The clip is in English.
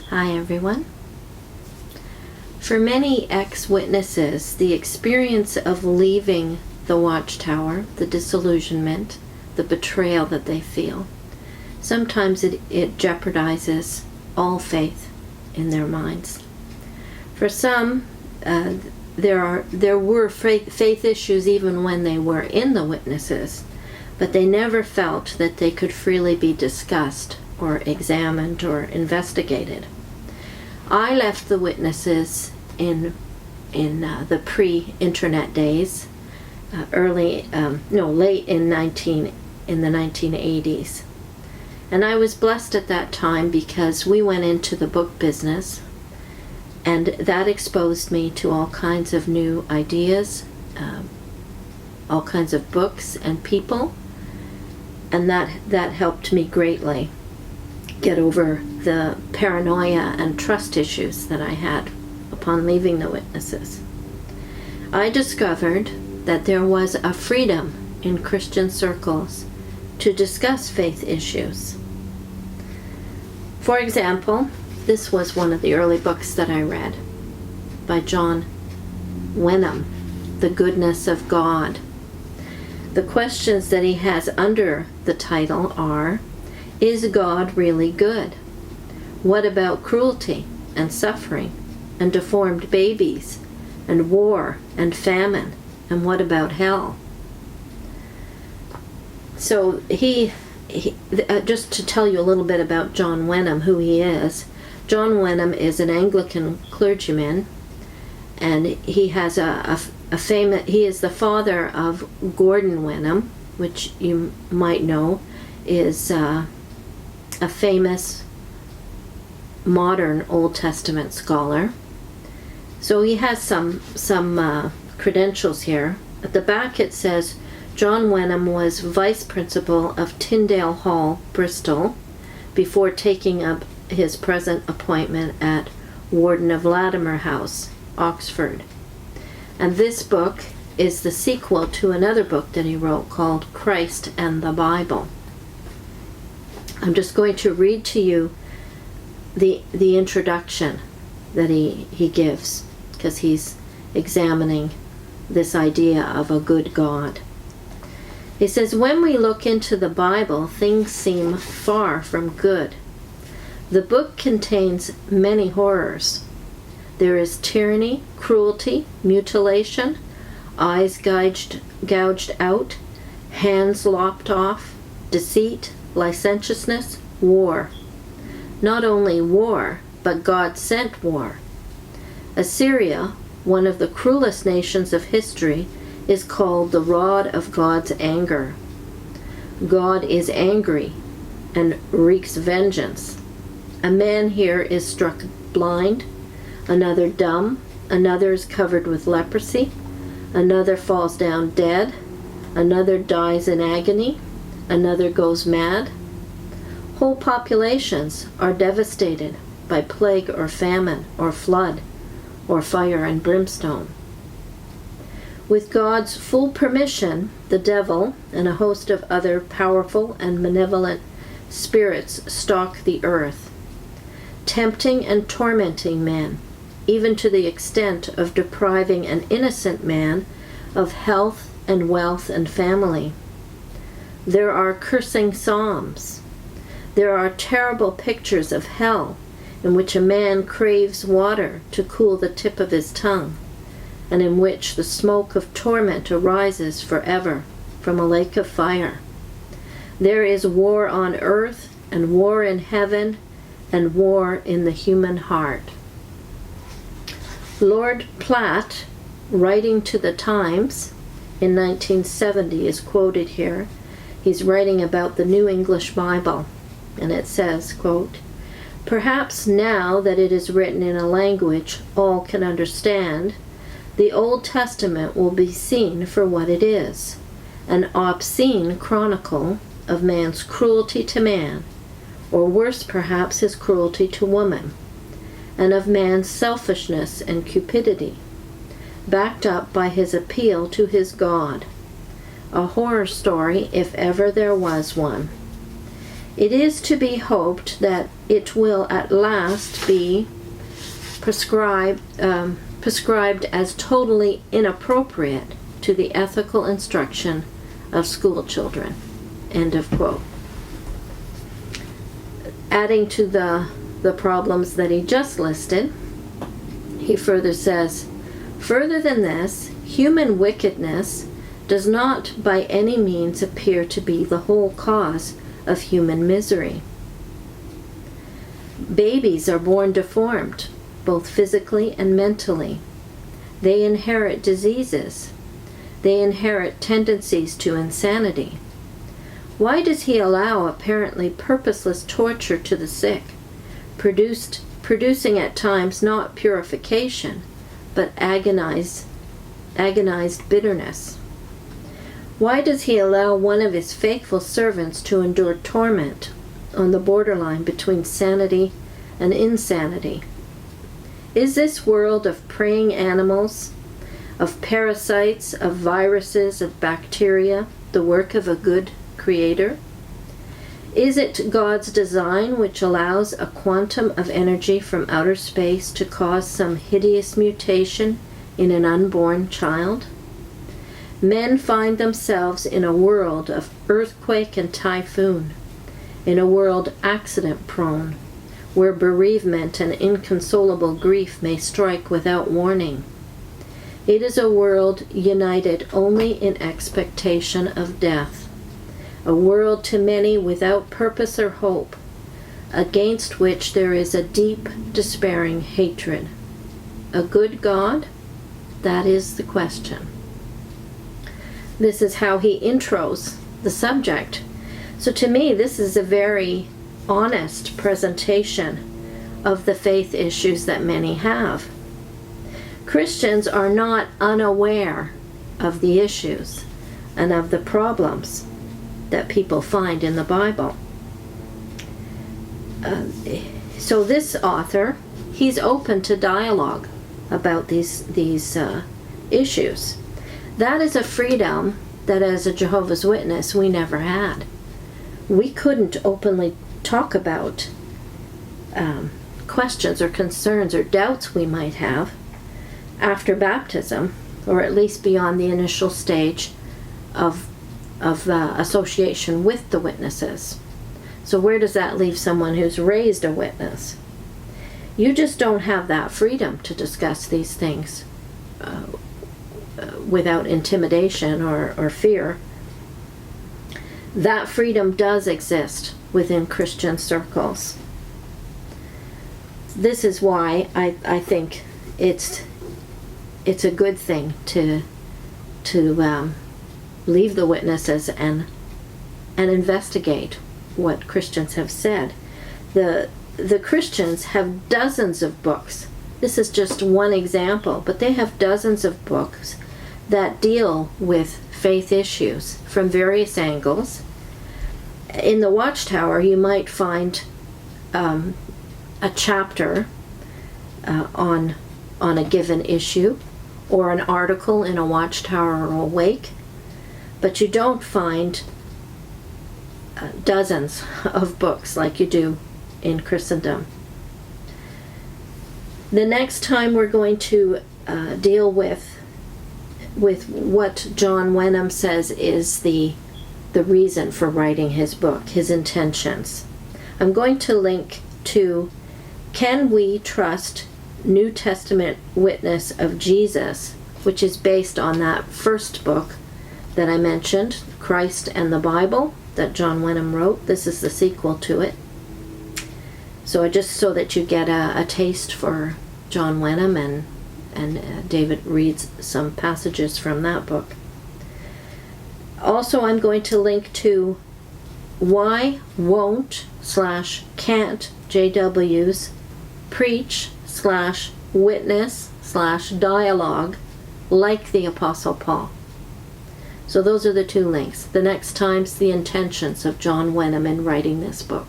Hi everyone. For many ex-witnesses, the experience of leaving the watchtower, the disillusionment, the betrayal that they feel, sometimes it jeopardizes all faith in their minds. For some, there were faith issues even when they were in the witnesses, but they never felt that they could freely be discussed or examined or investigated. I left the witnesses in the pre-internet days, late in the 1980s. And I was blessed at that time because we went into the book business, and that exposed me to all kinds of new ideas, all kinds of books and people, and that helped me greatly get over the paranoia and trust issues that I had upon leaving the witnesses. I discovered that there was a freedom in Christian circles to discuss faith issues. For example, this was one of the early books that I read by John Wenham, The Goodness of God. The questions that he has under the title are: is God really good? What about cruelty and suffering and deformed babies and war and famine? And what about hell? So just to tell you a little bit about John Wenham, who he is. John Wenham is an Anglican clergyman, and he has he is the father of Gordon Wenham, which you might know is a famous modern Old Testament scholar. So he has some credentials here. At the back it says John Wenham was vice principal of Tyndale Hall, Bristol, before taking up his present appointment at Warden of Latimer House, Oxford. And this book is the sequel to another book that he wrote called Christ and the Bible. I'm just going to read to you the introduction that he gives, because he's examining this idea of a good God. He says, when we look into the Bible, things seem far from good. The book contains many horrors. There is tyranny, cruelty, mutilation, eyes gouged out, hands lopped off, deceit, licentiousness, war. Not only war, but God sent war. Assyria, one of the cruelest nations of history, is called the rod of God's anger. God is angry and wreaks vengeance. A man here is struck blind, another dumb, another is covered with leprosy, another falls down dead, another dies in agony, another goes mad. Whole populations are devastated by plague or famine or flood or fire and brimstone. With God's full permission, the devil and a host of other powerful and malevolent spirits stalk the earth, tempting and tormenting men, even to the extent of depriving an innocent man of health and wealth and family. There are cursing psalms. There are terrible pictures of hell in which a man craves water to cool the tip of his tongue, and in which the smoke of torment arises forever from a lake of fire. There is war on earth, and war in heaven, and war in the human heart. Lord Platt, writing to the Times in 1970, is quoted here. He's writing about the New English Bible, and it says, quote, "Perhaps now that it is written in a language all can understand, the Old Testament will be seen for what it is, an obscene chronicle of man's cruelty to man, or worse perhaps his cruelty to woman, and of man's selfishness and cupidity, backed up by his appeal to his God. A horror story if ever there was one. It is to be hoped that it will at last be prescribed as totally inappropriate to the ethical instruction of school children. End of quote. Adding to the problems that he just listed, he further says, further than this, human wickedness does not by any means appear to be the whole cause of human misery. Babies are born deformed, both physically and mentally. They inherit diseases. They inherit tendencies to insanity. Why does he allow apparently purposeless torture to the sick, producing at times not purification, but agonized bitterness? Why does he allow one of his faithful servants to endure torment on the borderline between sanity and insanity? Is this world of preying animals, of parasites, of viruses, of bacteria, the work of a good creator? Is it God's design which allows a quantum of energy from outer space to cause some hideous mutation in an unborn child? Men find themselves in a world of earthquake and typhoon, in a world accident-prone, where bereavement and inconsolable grief may strike without warning. It is a world united only in expectation of death, a world to many without purpose or hope, against which there is a deep, despairing hatred. A good God? That is the question. This is how he intros the subject. So to me, this is a very honest presentation of the faith issues that many have. Christians are not unaware of the issues and of the problems that people find in the Bible. So this author, he's open to dialogue about these issues. That is a freedom that as a Jehovah's Witness we never had. We couldn't openly talk about questions or concerns or doubts we might have after baptism, or at least beyond the initial stage of association with the witnesses. So where does that leave someone who's raised a witness? You just don't have that freedom to discuss these things without intimidation or fear. That freedom does exist within Christian circles. This is why I think it's a good thing to leave the witnesses and investigate what Christians have said. The Christians have dozens of books. This is just one example, but they have dozens of books that deal with faith issues from various angles. In the Watchtower, you might find a chapter on a given issue, or an article in a Watchtower or Awake, but you don't find dozens of books like you do in Christendom. The next time we're going to deal with what John Wenham says is the reason for writing his book, his intentions. I'm going to link to Can We Trust New Testament Witness of Jesus, which is based on that first book that I mentioned, Christ and the Bible, that John Wenham wrote. This is the sequel to it. So just so that you get a taste for John Wenham, and David reads some passages from that book. Also, I'm going to link to why won't / can't JWs preach / witness / dialogue like the Apostle Paul. So those are the two links. The next time's the intentions of John Wenham in writing this book.